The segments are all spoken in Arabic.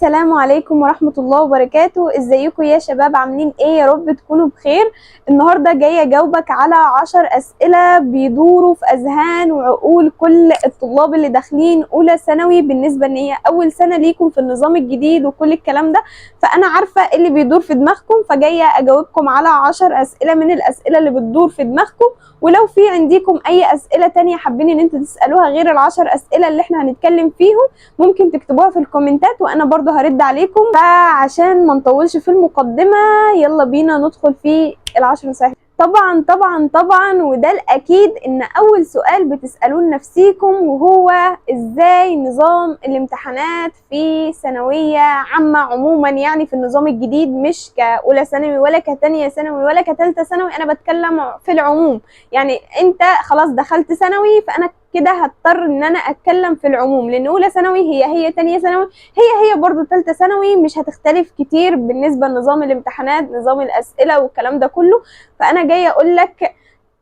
السلام عليكم ورحمة الله وبركاته. ازيكم يا شباب؟ عاملين ايه؟ يا رب تكونوا بخير. النهاردة جاية اجاوبك على 10 اسئلة بيدوروا في اذهان وعقول كل الطلاب اللي داخلين اولى ثانوي، بالنسبة ان هي اول سنة ليكم في النظام الجديد وكل الكلام ده، فانا عارفة إيه اللي بيدور في دماغكم، فجاية اجاوبكم على 10 اسئلة من الاسئلة اللي بتدور في دماغكم. ولو في عندكم اي اسئلة تانية حابين ان انتوا تسألوها غير ال10 اسئلة اللي احنا هنتكلم فيهم، ممكن تكتبوها في الكومنتات وانا برضو هرد عليكم. فعشان ما نطولش في المقدمة، يلا بينا ندخل في ال10 سهل. طبعا طبعا طبعا وده الاكيد ان اول سؤال بتسألوه لنفسيكم وهو ازاي نظام الامتحانات في ثانوية عامة عموما، يعني في النظام الجديد، مش كأولى ثانوي ولا كتانية ثانوي ولا كتالتة ثانوي، انا بتكلم في العموم. يعني انت خلاص دخلت ثانوي، فانا كده هضطر ان انا اتكلم في العموم، لان اولى ثانوي هي تانية ثانوي هي برضو تالتة ثانوي، مش هتختلف كتير بالنسبة لنظام الامتحانات، نظام الاسئلة والكلام ده كله. فانا جاية اقول لك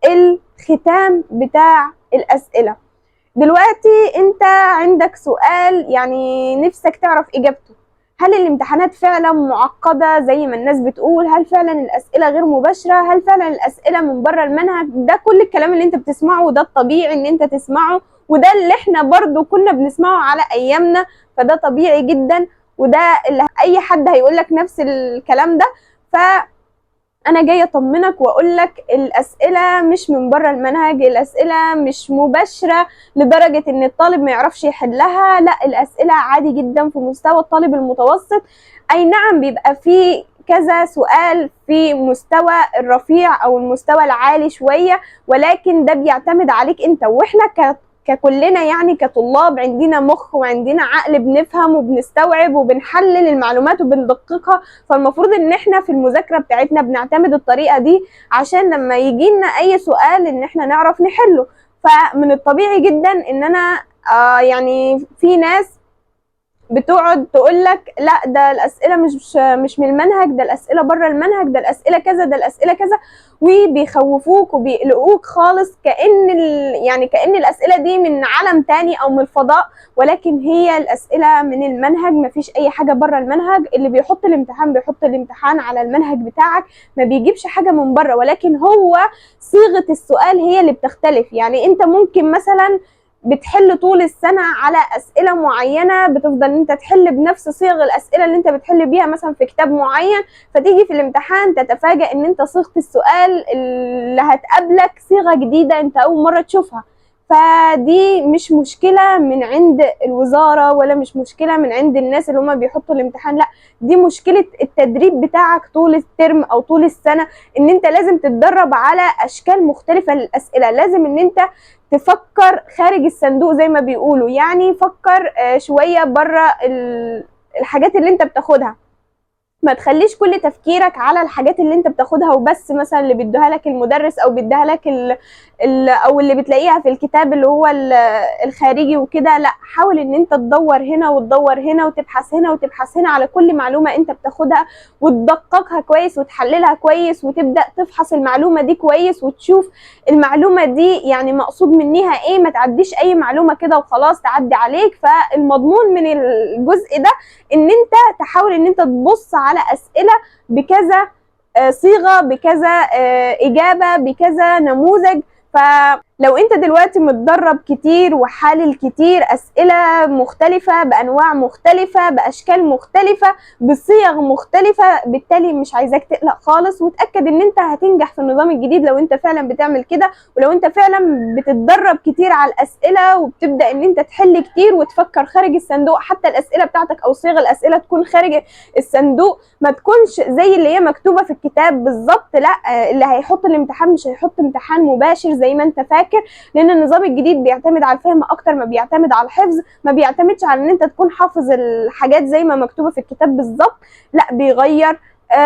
الختام بتاع الاسئلة. دلوقتي انت عندك سؤال يعني نفسك تعرف اجابته: هل الامتحانات فعلا معقدة زي ما الناس بتقول؟ هل فعلا الأسئلة غير مباشرة؟ هل فعلا الأسئلة من بره المنهج؟ ده كل الكلام اللي انت بتسمعه، وده الطبيعي ان انت تسمعه، وده اللي احنا برضو كنا بنسمعه على ايامنا، فده طبيعي جدا، وده اللي اي حد هيقول لك نفس الكلام ده. انا جايه اطمنك واقول لك الاسئله مش من بره المنهج، الاسئله مش مباشره لدرجه ان الطالب ما يعرفش يحلها، لا، الاسئله عادي جدا في مستوى الطالب المتوسط. اي نعم بيبقى في كذا سؤال في مستوى الرفيع او المستوى العالي شويه، ولكن ده بيعتمد عليك انت، واحنا ككلنا يعني كطلاب عندنا مخ وعندنا عقل، بنفهم وبنستوعب وبنحلل المعلومات وبندققها. فالمفروض ان احنا في المذاكرة بتاعتنا بنعتمد الطريقة دي عشان لما يجي لنا اي سؤال ان احنا نعرف نحله. فمن الطبيعي جدا ان انا يعني في ناس بتقعد تقول لك لا، ده الاسئله مش من المنهج، ده الاسئله بره المنهج، ده الاسئله كذا، ده الاسئله كذا، وبيخوفوك وبيقلقوك خالص، يعني كأن الاسئله دي من عالم تاني او من الفضاء، ولكن هي الاسئله من المنهج، مفيش اي حاجه بره المنهج. اللي بيحط الامتحان بيحط الامتحان على المنهج بتاعك، ما بيجيبش حاجه من بره، ولكن هو صيغه السؤال هي اللي بتختلف. يعني انت ممكن مثلا بتحل طول السنة على أسئلة معينة، بتفضل انت تحل بنفس صيغ الأسئلة اللي انت بتحل بيها مثلا في كتاب معين، فتيجي في الامتحان تتفاجأ ان انت صيغة السؤال اللي هتقابلك صيغة جديدة انت أول مرة تشوفها. فدي مش مشكلة من عند الوزارة ولا مش مشكلة من عند الناس اللي هما بيحطوا الامتحان، لا، دي مشكلة التدريب بتاعك طول الترم أو طول السنة، ان انت لازم تتدرب على أشكال مختلفة للأسئلة، لازم ان انت تفكر خارج الصندوق زي ما بيقولوا، يعني فكر شوية بره الحاجات اللي انت بتاخدها. ما تخليش كل تفكيرك على الحاجات اللي انت بتاخدها وبس، مثلا اللي بيديها لك المدرس او بيديها لك او اللي بتلاقيها في الكتاب اللي هو الخارجي وكده. لا، حاول ان انت تدور هنا وتدور هنا وتبحث هنا وتبحث هنا على كل معلومة انت بتاخدها، وتدققها كويس وتحللها كويس، وتبدأ تفحص المعلومة دي كويس وتشوف المعلومة دي يعني مقصود منها ايه. ما تعديش اي معلومة كده وخلاص تعدي عليك. فالمضمون من الجزء ده ان انت تحاول ان انت تبص على أسئلة بكذا صيغة، بكذا إجابة، بكذا نموذج. فلو انت دلوقتي متدرب كتير وحالل كتير أسئلة مختلفة بأنواع مختلفة بأشكال مختلفة بصيغ مختلفة، بالتالي مش عايزاك تقلق خالص، وتأكد ان انت هتنجح في النظام الجديد لو انت فعلا بتعمل كده، ولو انت فعلا بتتدرب كتير على الأسئلة وبتبدأ ان انت تحل كتير وتفكر خارج الصندوق. حتى الأسئلة بتاعتك او صيغ الأسئلة تكون خارج الصندوق، ما تكونش زي اللي هي مكتوبة في الكتاب بالظبط. لا، اللي هيحط الامتحان مش هيحط امتحان مباشر زي ما انت فاكر، لان النظام الجديد بيعتمد على الفهم اكتر ما بيعتمد على الحفظ، ما بيعتمدش على ان انت تكون حافظ الحاجات زي ما مكتوبة في الكتاب بالظبط، لا، بيغير،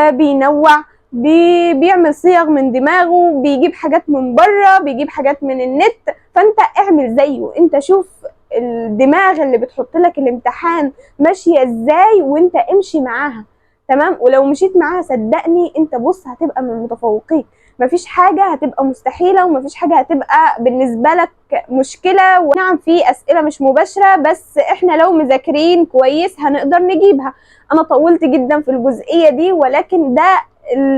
بينوع، بيعمل صيغ من دماغه، بيجيب حاجات من بره، بيجيب حاجات من النت. فانت اعمل زيه، انت شوف الدماغ اللي بتحط لك الامتحان ماشية ازاي وانت امشي معاها، تمام؟ ولو مشيت معاها صدقني انت بص هتبقى من المتفوقين. مفيش حاجه هتبقى مستحيله، ومفيش حاجه هتبقى بالنسبه لك مشكله. ونعم في اسئله مش مباشره، بس احنا لو مذاكرين كويس هنقدر نجيبها. انا طولت جدا في الجزئيه دي، ولكن ده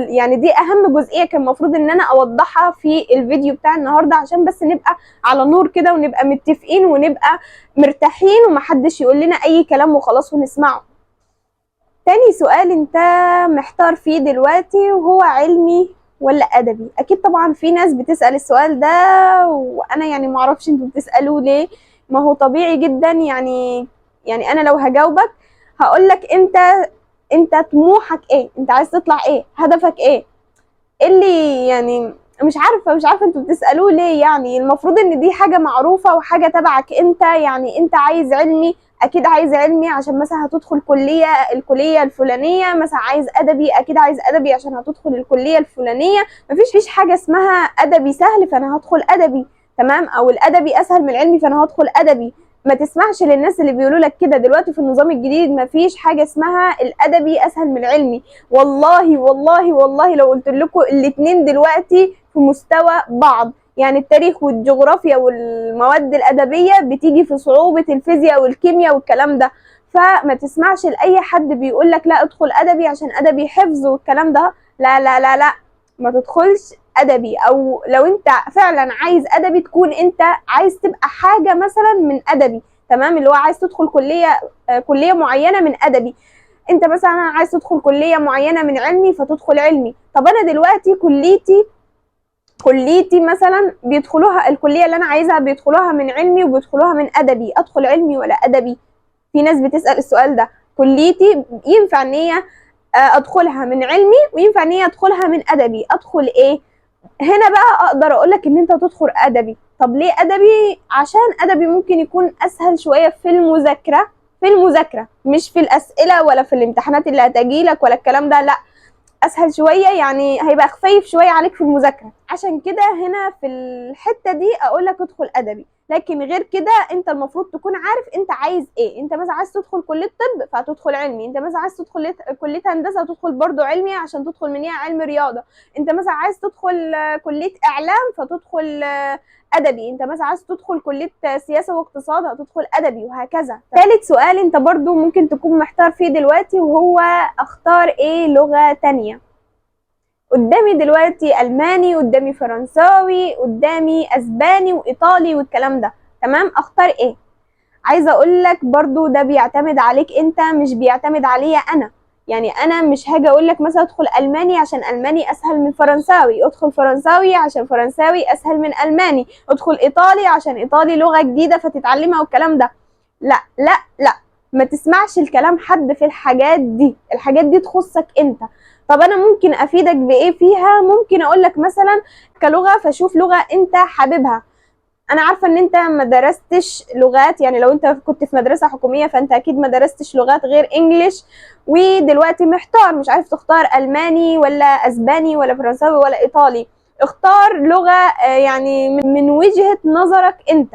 يعني دي اهم جزئيه كان المفروض ان انا اوضحها في الفيديو بتاع النهارده، عشان بس نبقى على نور كده، ونبقى متفقين، ونبقى مرتاحين، ومحدش يقول لنا اي كلام وخلاص ونسمعه. تاني سؤال انت محتار فيه دلوقتي، وهو علمي ولا ادبي؟ اكيد طبعا في ناس بتسأل السؤال ده، وانا يعني معرفش انتوا بتسألوه ليه. ما هو طبيعي جدا. يعني انا لو هجاوبك هقولك انت طموحك ايه، انت عايز تطلع ايه، هدفك ايه اللي يعني مش عارفه انتوا بتسالوه ليه. يعني المفروض ان دي حاجه معروفه وحاجه تبعك انت. يعني انت عايز علمي، اكيد عايز علمي عشان مثلا هتدخل الكليه الفلانيه. مثلا عايز ادبي، اكيد عايز ادبي عشان هتدخل الكليه الفلانيه. مفيش حاجه اسمها ادبي سهل فانا هدخل ادبي، تمام، او الادبي اسهل من العلمي فانا هدخل ادبي. ما تسمعش للناس اللي بيقولوا لك كده. دلوقتي في النظام الجديد مفيش حاجه اسمها الادبي اسهل من العلمي. والله والله والله لو قلت لكم الاتنين دلوقتي في مستوى بعض. يعني التاريخ والجغرافيا والمواد الادبيه بتيجي في صعوبه الفيزياء والكيمياء والكلام ده. فما تسمعش لاي حد بيقول لك لا ادخل ادبي عشان ادبي حفظ والكلام ده. لا لا لا لا، ما تدخلش ادبي. او لو انت فعلا عايز ادبي تكون انت عايز تبقى حاجه مثلا من ادبي، تمام، اللي هو عايز تدخل كليه معينه من ادبي. انت مثلا عايز تدخل كليه معينه من علمي فتدخل علمي. طب انا دلوقتي كليتي مثلا بيدخلوها، الكليه اللي انا عايزها بيدخلوها من علمي وبيدخلوها من ادبي، ادخل علمي ولا ادبي؟ في ناس بتسال السؤال ده. كليتي ينفع ان هي ادخلها من علمي، وينفع ان هي ادخلها من ادبي، ادخل ايه؟ هنا بقى اقدر اقول لك ان انت تدخل ادبي. طب ليه ادبي؟ عشان ادبي ممكن يكون اسهل شويه في المذاكره، مش في الاسئله ولا في الامتحانات اللي هتجيلك ولا الكلام ده، لا، اسهل شويه، يعني هيبقى خفيف شويه عليك في المذاكره. عشان كده هنا في الحته دي اقول لك ادخل ادبي. لكن غير كده انت المفروض تكون عارف انت عايز ايه. انت مثلا عايز تدخل كليه طب فهتدخل علمي، انت مثلا عايز تدخل كليه هندسه هتدخل برضو علمي عشان تدخل منها علم رياضه، انت مثلا عايز تدخل كليه اعلام فتدخل ادبي، انت مثلا عايز تدخل كليه سياسه واقتصاد هتدخل ادبي، وهكذا. ثالث سؤال انت برضو ممكن تكون محتار فيه دلوقتي، وهو اختار ايه لغه تانية. قدامي دلوقتي الماني، قدامي فرنساوي، قدامي اسباني وايطالي والكلام ده، تمام، اختار ايه؟ عايزه اقول لك برضو ده بيعتمد عليك انت، مش بيعتمد عليا انا. يعني انا مش هاجي اقول لك مثلا ادخل الماني عشان الماني اسهل من فرنساوي، ادخل فرنساوي عشان فرنساوي اسهل من الماني، ادخل ايطالي عشان ايطالي لغه جديده فتتعلمها والكلام ده. لا لا لا، ما تسمعش الكلام حد في الحاجات دي. الحاجات دي تخصك انت. طب انا ممكن افيدك بايه فيها؟ ممكن اقول لك مثلا كلغه، فشوف لغه انت حاببها. انا عارفه ان انت ما درستش لغات، يعني لو انت كنت في مدرسه حكوميه فانت اكيد ما درستش لغات غير انجليش، ودلوقتي محتار مش عارف تختار الماني ولا اسباني ولا فرنساوي ولا ايطالي. اختار لغه يعني من وجهه نظرك انت.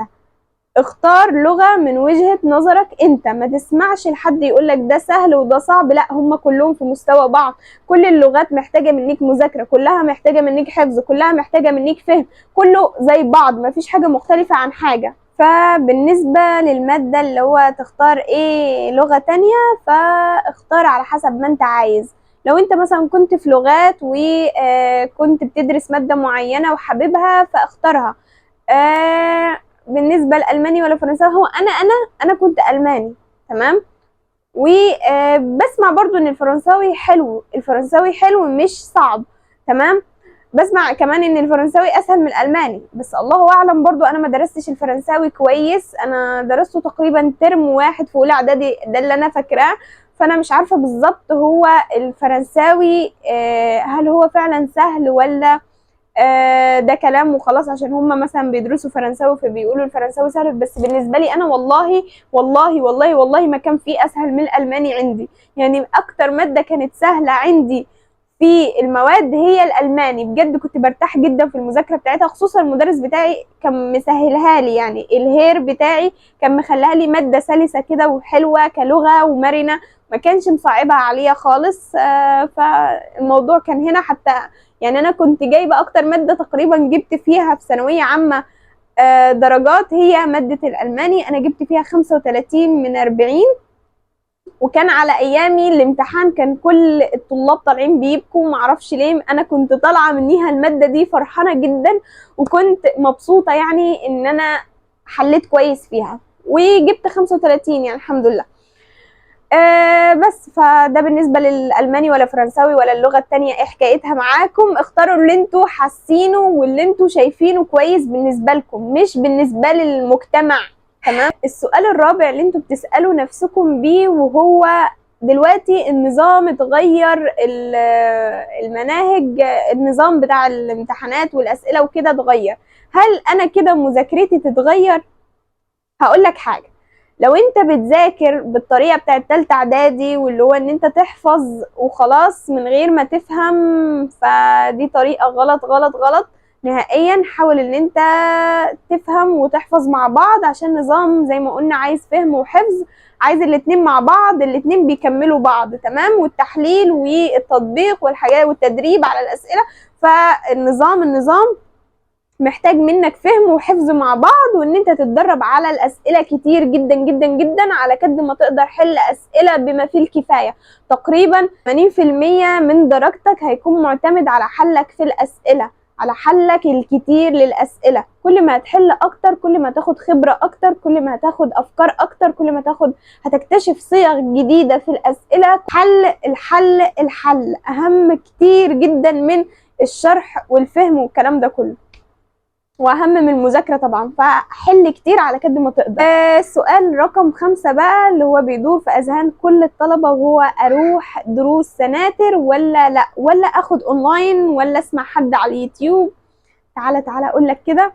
اختار لغة من وجهة نظرك انت. ما تسمعش لحد يقولك ده سهل وده صعب، لا، هم كلهم في مستوى بعض. كل اللغات محتاجة منك مذاكرة، كلها محتاجة منك حفظ، كلها محتاجة منك فهم، كله زي بعض، مفيش حاجة مختلفة عن حاجة. فبالنسبة للمادة اللي هو تختار ايه لغة تانية، فاختار على حسب ما انت عايز. لو انت مثلا كنت في لغات وكنت بتدرس مادة معينة وحاببها فاختارها. بالنسبه لالماني ولا فرنساوي، هو انا كنت الماني، تمام، وبسمع برضو ان الفرنساوي حلو مش صعب، تمام. بسمع كمان ان الفرنساوي اسهل من الالماني، بس الله اعلم، برضو انا ما درستش الفرنساوي كويس. انا درسته تقريبا ترم واحد في اولى اعدادي، ده اللي انا فاكراه. فانا مش عارفه بالظبط هو الفرنساوي هل هو فعلا سهل ولا ده كلام وخلاص عشان هم مثلا بيدرسوا فرنساوي فبيقولوا الفرنساوي سهل. بس بالنسبه لي انا والله والله والله والله ما كان في اسهل من الالماني عندي. يعني اكتر ماده كانت سهله عندي في المواد هي الالماني. بجد كنت برتاح جدا في المذاكره بتاعتها، خصوصا المدرس بتاعي كان مسهلها لي. يعني الهير بتاعي كان مخليها لي ماده سلسه كده وحلوه كلغه ومرنه، ما كانش مصعبها عليا خالص. فالموضوع كان هنا حتى يعني انا كنت جايبه اكتر ماده تقريبا جبت فيها في ثانويه عامه درجات هي ماده الالماني، انا جبت فيها 35 من 40. وكان على ايامي الامتحان كان كل الطلاب طالعين بيبكوا، معرفش ليه، انا كنت طالعه منيها الماده دي فرحانه جدا وكنت مبسوطه يعني ان انا حليت كويس فيها وجبت 35 يعني الحمد لله. بس فده بالنسبه للالماني. ولا فرنساوي ولا اللغه التانية ايه حكايتها معاكم؟ اختاروا اللي انتوا حاسينه واللي انتوا شايفينه كويس بالنسبه لكم مش بالنسبه للمجتمع. تمام. السؤال الرابع اللي انتوا بتسالوا نفسكم بيه وهو دلوقتي النظام اتغير، المناهج، النظام بتاع الامتحانات والاسئله وكده اتغير، هل انا كده مذاكرتي تتغير؟ هقول لك حاجه، لو انت بتذاكر بالطريقه بتاعت تالتة اعدادي واللي هو ان انت تحفظ وخلاص من غير ما تفهم، فدي طريقه غلط غلط غلط نهائيا. حاول ان انت تفهم وتحفظ مع بعض، عشان نظام زي ما قلنا عايز فهم وحفظ، عايز الاتنين مع بعض، الاتنين بيكملوا بعض. تمام. والتحليل والتطبيق والحاجات والتدريب على الاسئله، فالنظام محتاج منك فهم وحفظ مع بعض، وان انت تتدرب على الاسئله كتير جدا جدا جدا على قد ما تقدر. حل اسئله بما فيه الكفايه، تقريبا 80% من درجتك هيكون معتمد على حلك في الاسئله، على حلك الكتير للاسئله. كل ما هتحل اكتر كل ما تاخد خبره اكتر، كل ما هتاخد افكار اكتر، كل ما هتكتشف صيغ جديده في الاسئله. الحل اهم كتير جدا من الشرح والفهم والكلام ده كله، واهم من المذاكره طبعا. فحل كتير على قد ما تقدر. السؤال رقم 5 بقى اللي هو بيدور في اذهان كل الطلبه، وهو اروح دروس سناتر ولا لا، ولا اخد اونلاين، ولا اسمع حد على اليوتيوب؟ تعالى اقول لك كده،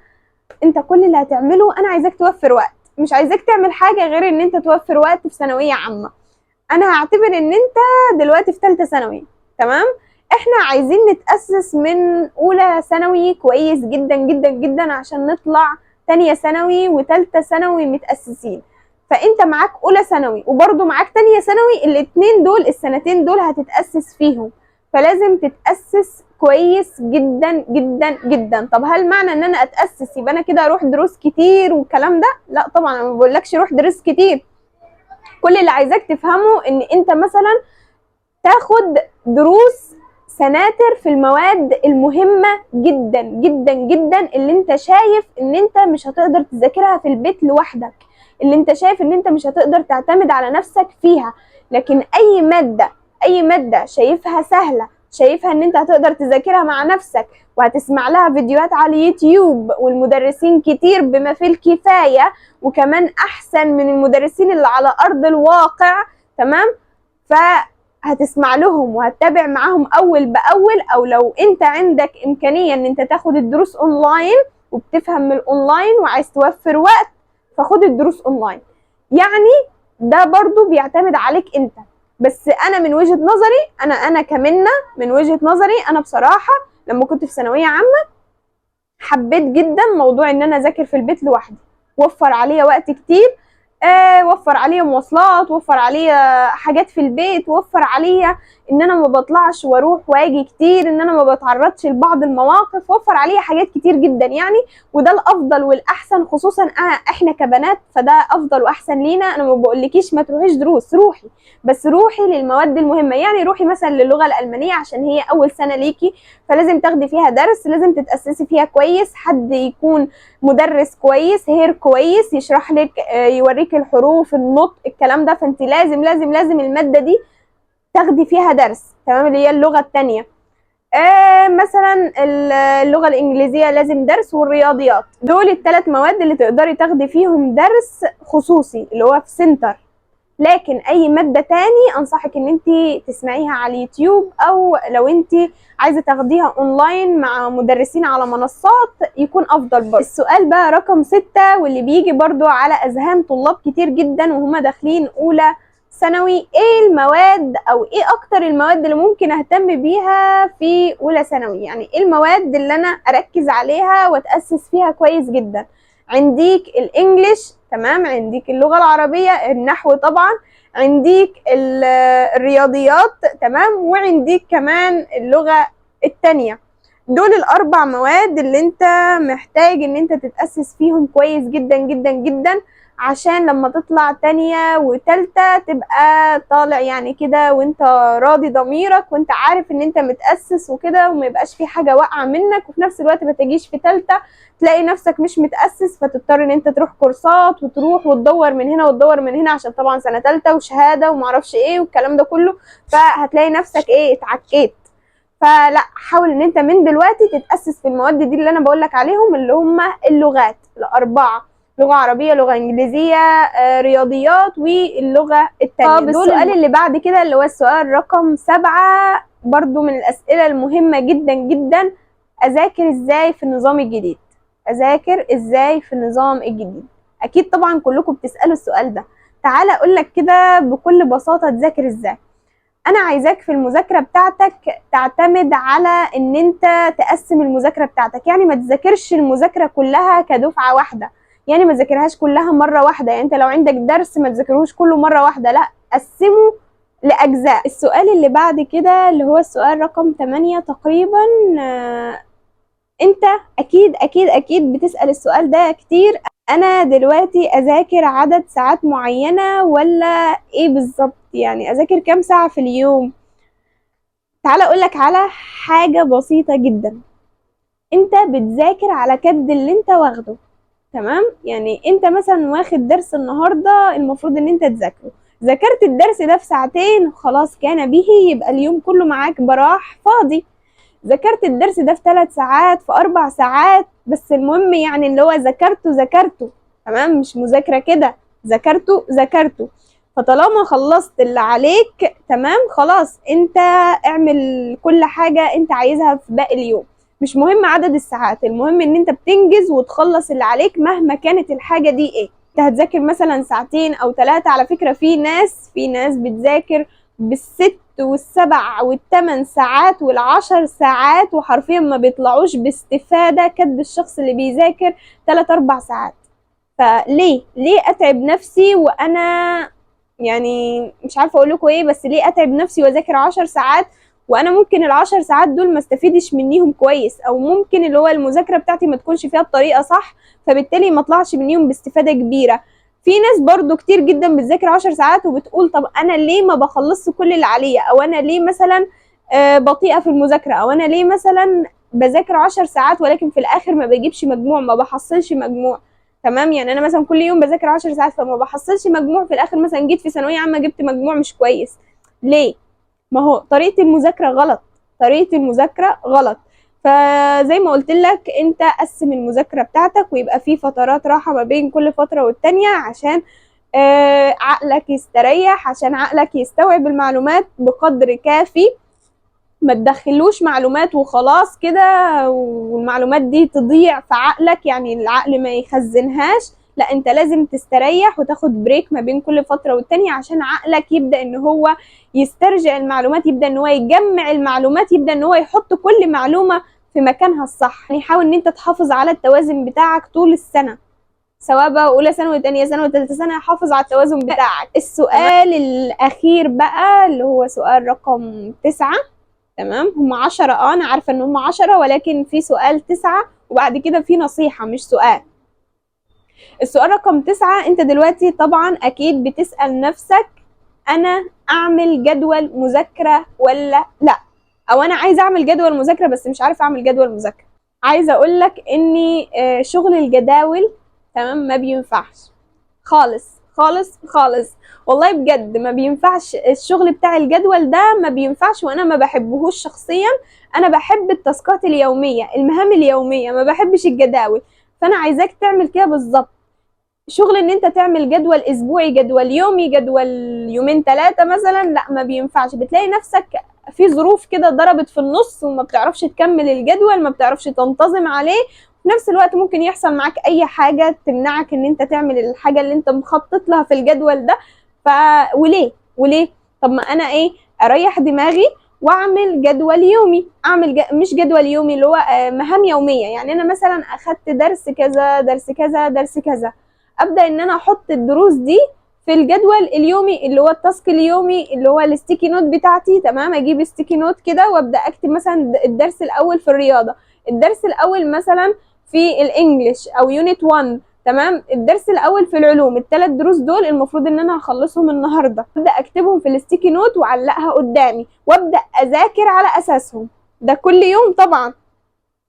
انت كل اللي هتعمله انا عايزاك توفر وقت، مش عايزاك تعمل حاجه غير ان انت توفر وقت في ثانويه عامه. انا هعتبر ان انت دلوقتي في ثالثه ثانوي، تمام؟ احنا عايزين نتأسس من اولى ثانوي كويس جدا جدا جدا عشان نطلع تانية ثانوي وتالتة ثانوي متأسسين. فانت معاك اولى ثانوي وبرضه معاك تانية ثانوي، الاتنين دول السنتين دول هتتأسس فيهم، فلازم تتأسس كويس جدا جدا جدا. طب هل معنى ان انا اتأسس يبقى انا كده اروح دروس كتير والكلام ده؟ لا طبعا، انا ما بقولكش روح دروس كتير. كل اللي عايزاك تفهمه ان انت مثلا تاخد دروس سناتر في المواد المهمة جدا جدا جدا، اللي انت شايف ان انت مش هتقدر تذاكرها في البيت لوحدك، اللي انت شايف ان انت مش هتقدر تعتمد على نفسك فيها. لكن اي مادة شايفها سهلة، شايفها ان انت هتقدر تذاكرها مع نفسك وهتسمع لها فيديوهات على اليوتيوب والمدرسين كتير بما فيه الكفاية، وكمان احسن من المدرسين اللي على ارض الواقع، تمام؟ هتسمع لهم وهتتابع معاهم اول باول. او لو انت عندك امكانيه ان انت تاخد الدروس اونلاين وبتفهم من الاونلاين وعايز توفر وقت، فخد الدروس اونلاين. يعني ده برضو بيعتمد عليك انت. بس انا من وجهه نظري، انا كمنة من وجهه نظري، انا بصراحه لما كنت في ثانويه عامه حبيت جدا موضوع ان انا اذاكر في البيت لوحدي، وفر عليا وقت كتير، وفر عليا مواصلات، وفر عليا حاجات في البيت، وفر عليا ان انا ما بطلعش واروح واجي كتير، ان انا ما بتعرضش لبعض المواقف، وفر عليا حاجات كتير جدا يعني. وده الافضل والاحسن، خصوصا احنا كبنات، فده افضل واحسن لينا. انا ما بقولكيش ما تروحيش دروس، روحي، بس روحي للمواد المهمه. يعني روحي مثلا للغه الالمانيه عشان هي اول سنه ليكي، فلازم تاخدي فيها درس، لازم تتاسسي فيها كويس، حد يكون مدرس كويس، هير كويس، يشرح لك، يوريك الحروف، النطق، الكلام ده. فانت لازم لازم لازم الماده دي تاخدي فيها درس، تمام؟ اللي هي اللغه الثانيه. مثلا اللغه الانجليزيه لازم درس، والرياضيات. دول الثلاث مواد اللي تقدري تاخدي فيهم درس خصوصي اللي هو في سنتر. لكن اي ماده تاني انصحك ان انت تسمعيها على اليوتيوب، او لو انت عايزه تاخديها اونلاين مع مدرسين على منصات يكون افضل برضه. السؤال بقى رقم 6 واللي بيجي برضو على اذهان طلاب كتير جدا وهم داخلين اولى ثانوي، ايه المواد او ايه اكتر المواد اللي ممكن اهتم بيها في اولى ثانوي؟ يعني ايه المواد اللي انا اركز عليها واتاسس فيها كويس جدا؟ عنديك الانجليش، تمام، عنديك اللغه العربيه، النحو طبعا، عنديك الرياضيات، تمام، وعنديك كمان اللغه الثانيه. دول الاربع مواد اللي انت محتاج ان انت تتأسس فيهم كويس جدا جدا جدا، عشان لما تطلع تانية وتالتة تبقى طالع يعني كده وانت راضي ضميرك، وانت عارف ان انت متأسس وكده، وما يبقاش في حاجة واقعة منك، وفي نفس الوقت ما تجيش في تالتة تلاقي نفسك مش متأسس، فتضطر ان انت تروح كورسات وتروح وتدور من هنا وتدور من هنا، عشان طبعا سنة تالتة وشهادة ومعرفش ايه والكلام ده كله، فهتلاقي نفسك ايه اتعكيت. فلا، حاول ان انت من دلوقتي تتأسس في المواد دي اللي انا بقولك عليهم، اللي هم اللغات الاربعة: لغة عربية، لغة انجليزية، رياضيات، واللغة التانية. طب السؤال اللي بعد كده اللي هو السؤال رقم 7، برضو من الاسئلة المهمة جدا جدا: اذاكر ازاي في النظام الجديد؟ اذاكر ازاي في النظام الجديد؟ اكيد طبعا كلكم بتسألوا السؤال ده. تعالى اقولك كده بكل بساطة تذاكر ازاي. انا عايزاك في المذاكره بتاعتك تعتمد على ان انت تقسم المذاكره بتاعتك، يعني ما تذاكرش المذاكره كلها كدفعه واحده، يعني ما تذاكرهاش كلها مره واحده، يعني انت لو عندك درس ما تذاكرهوش كله مره واحده، لا، قسمه لاجزاء. السؤال اللي بعد كده اللي هو السؤال رقم 8 تقريبا، انت اكيد اكيد اكيد بتسأل السؤال ده كتير: انا دلوقتي اذاكر عدد ساعات معينة ولا ايه بالظبط؟ يعني اذاكر كام ساعة في اليوم؟ تعال اقولك على حاجة بسيطة جدا: انت بتذاكر على قد اللي انت واخده، تمام؟ يعني انت مثلا واخد درس النهاردة، المفروض ان انت تذاكره، ذاكرت الدرس ده في ساعتين، خلاص كان به، يبقى اليوم كله معاك براح فاضي. ذاكرت الدرس ده في 3 ساعات، في 4 ساعات، بس المهم يعني اللي هو ذاكرته، تمام؟ مش مذاكرة كده، ذاكرته. فطالما خلصت اللي عليك، تمام، خلاص انت اعمل كل حاجة انت عايزها في باقي اليوم، مش مهم عدد الساعات، المهم ان انت بتنجز وتخلص اللي عليك مهما كانت الحاجة دي ايه. انت هتذاكر مثلا ساعتين او 3، على فكرة في ناس بتذاكر بالست والسبع والثمان ساعات والعشر ساعات، وحرفيا ما بيطلعوش باستفادة قد الشخص اللي بيذاكر 3 4 ساعات. فليه اتعب نفسي وانا يعني مش عارفه اقول لكم ايه، بس ليه اتعب نفسي واذاكر 10 ساعات وانا ممكن ال10 ساعات دول ما استفيدش منيهم كويس، او ممكن اللي هو المذاكره بتاعتي ما تكونش فيها بطريقه صح، فبالتالي ما اطلعش منيهم باستفاده كبيره. في ناس برضو كتير جدا بتذاكر 10 ساعات وبتقول: طب انا ليه ما بخلصش كل اللي عليا؟ او انا ليه مثلا بطيئه في المذاكره؟ او انا ليه مثلا بذاكر 10 ساعات ولكن في الاخر ما بجيبش مجموع، ما بحصلش مجموع؟ تمام، يعني انا مثلا كل يوم بذاكر 10 ساعات فما بحصلش مجموع، في الاخر مثلا جيت في ثانويه عامه جبت مجموع مش كويس. ليه؟ ما هو طريقه المذاكره غلط، طريقه المذاكره غلط. فزي ما قلت لك، انت قسم المذاكره بتاعتك ويبقى في فترات راحه ما بين كل فتره والتانيه، عشان عقلك يستريح، عشان عقلك يستوعب المعلومات بقدر كافي، ما تدخلوش معلومات وخلاص كده والمعلومات دي تضيع في عقلك، يعني العقل ما يخزنهاش. لا، انت لازم تستريح وتاخد بريك ما بين كل فترة والتانية، عشان عقلك يبدأ ان هو يسترجع المعلومات، يبدأ ان هو يجمع المعلومات، يبدأ ان هو يحط كل معلومة في مكانها الصح. يعني حاول ان انت تحافظ على التوازن بتاعك طول السنة، سواء بقى اولى ثانوي وثانيه ثانوي وثالثه ثانوي، حافظ على التوازن بتاعك. السؤال الاخير بقى اللي هو سؤال رقم 9، تمام؟ هم 10، انا عارفه ان هم 10، ولكن في سؤال 9 وبعد كده في نصيحه مش سؤال. السؤال رقم 9: انت دلوقتي طبعا اكيد بتسأل نفسك: انا اعمل جدول مذاكره ولا لا؟ او انا عايزه اعمل جدول مذاكره بس مش عارفه اعمل جدول مذاكره. عايزه اقول لك اني شغل الجداول، تمام، ما بينفعش خالص خالص خالص، والله بجد ما بينفعش. الشغل بتاع الجدول ده ما بينفعش، وانا ما بحبهوش شخصيا. انا بحب التاسكات اليوميه، المهام اليوميه، ما بحبش الجداول. فانا عايزاك تعمل كده بالظبط. شغل ان انت تعمل جدول اسبوعي، جدول يومي، جدول يومين 3 مثلا، لا، ما بينفعش. بتلاقي نفسك في ظروف كده ضربت في النص وما بتعرفش تكمل الجدول، ما بتعرفش تنتظم عليه. في نفس الوقت ممكن يحصل معاك اي حاجة تمنعك ان انت تعمل الحاجة اللي انت مخطط لها في الجدول ده. ف وليه؟ طب ما انا ايه، اريح دماغي واعمل جدول يومي، مش جدول يومي اللي هو مهام يومية. يعني انا مثلا اخدت درس كذا درس كذا درس كذا، ابدا ان انا احط الدروس دي في الجدول اليومي اللي هو التاسك اليومي اللي هو الستيكي نوت بتاعتي، تمام، اجيب ستيكي نوت كده وابدا اكتب مثلا الدرس الاول في الرياضه، الدرس الاول مثلا في الانجليش او يونت 1، تمام، الدرس الاول في العلوم، الثلاث دروس دول المفروض ان انا هخلصهم النهارده، ابدا اكتبهم في الستيكي نوت واعلقها قدامي وابدا اذاكر على اساسهم. ده كل يوم طبعا.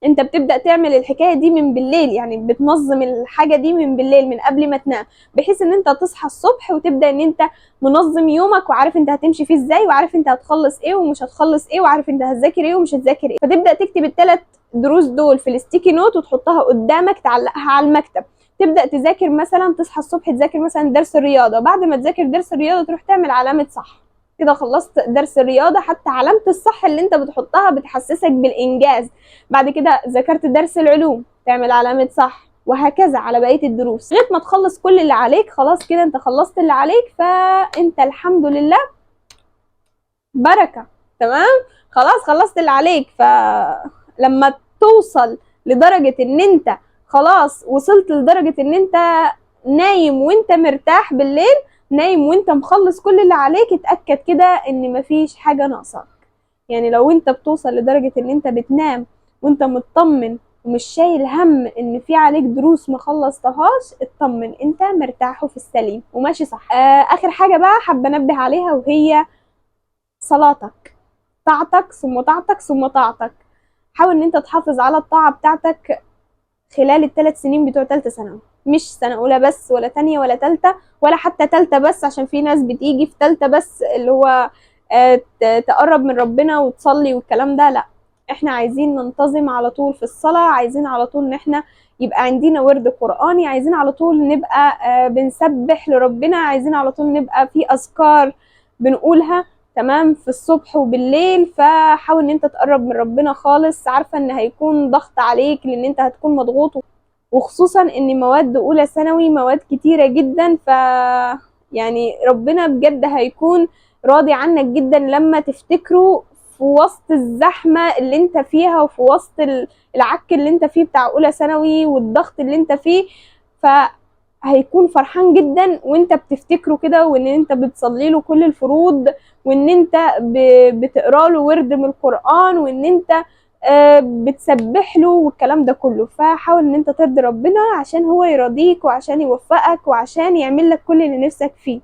انت بتبدأ تعمل الحكاية دي من بالليل، يعني بتنظم الحاجة دي من بالليل من قبل ما تنام، بحيث ان انت تصحى الصبح وتبدأ ان انت منظم يومك وعارف انت هتمشي فيه ازاي وعارف انت هتخلص ايه ومش هتخلص ايه وعارف انت هتذاكر ايه ومش هتذاكر ايه. فتبدأ تكتب الثلاث دروس دول في الستيكي نوت وتحطها قدامك تعلقها على المكتب. تبدأ تذاكر مثلا، تصحى الصبح تذاكر مثلا درس الرياضة، بعد ما تذاكر درس الرياضة تروح تعمل علامة صح، كده خلصت درس الرياضة. حتى علامة الصح اللي انت بتحطها بتحسسك بالإنجاز. بعد كده ذاكرت درس العلوم تعمل علامة صح، وهكذا على بقية الدروس لغاية ما تخلص كل اللي عليك. خلاص كده انت خلصت اللي عليك، فانت الحمد لله بركة، تمام، خلاص خلصت اللي عليك. فلما توصل لدرجة ان انت خلاص وصلت لدرجة ان انت نايم وانت مرتاح بالليل، نايم وانت مخلص كل اللي عليك، اتأكد كده ان مفيش حاجة ناقصاك. يعني لو انت بتوصل لدرجة ان انت بتنام وانت مطمن ومش شايل هم ان في عليك دروس ما خلصتهاش، اطمن انت مرتاح وفي السليم وماشي صح. اخر حاجة بقى حابة انبه عليها وهي صلاتك، طاعتك ثم طاعتك ثم طاعتك. حاول ان انت تحافظ على الطاعة بتاعتك خلال الثلاث سنين بتوع تالتة ثانوي، مش سنة أولى بس ولا تانية ولا تالتة ولا حتى تالتة بس، عشان في ناس بتيجي في تالتة بس اللي هو تقرب من ربنا وتصلي والكلام ده. لا، احنا عايزين ننتظم على طول في الصلاة، عايزين على طول ان احنا يبقى عندنا ورد قرآني، عايزين على طول نبقى بنسبح لربنا، عايزين على طول نبقى في أذكار بنقولها، تمام، في الصبح وبالليل. فحاول ان انت تقرب من ربنا خالص. عارفة ان هيكون ضغط عليك لان انت هتكون مضغوط، وخصوصا ان مواد اولى ثانوي مواد كتيرة جدا، يعني ربنا بجد هيكون راضي عنك جدا لما تفتكره في وسط الزحمة اللي انت فيها وفي وسط العك اللي انت فيه بتاع اولى ثانوي والضغط اللي انت فيه. هيكون فرحان جدا وانت بتفتكره كده، وان انت بتصلي له كل الفروض، وان انت بتقرا له ورد من القرآن، وان انت بتسبح له والكلام ده كله. فحاول ان انت ترضي ربنا عشان هو يرضيك وعشان يوفقك وعشان يعمل لك كل اللي نفسك فيه.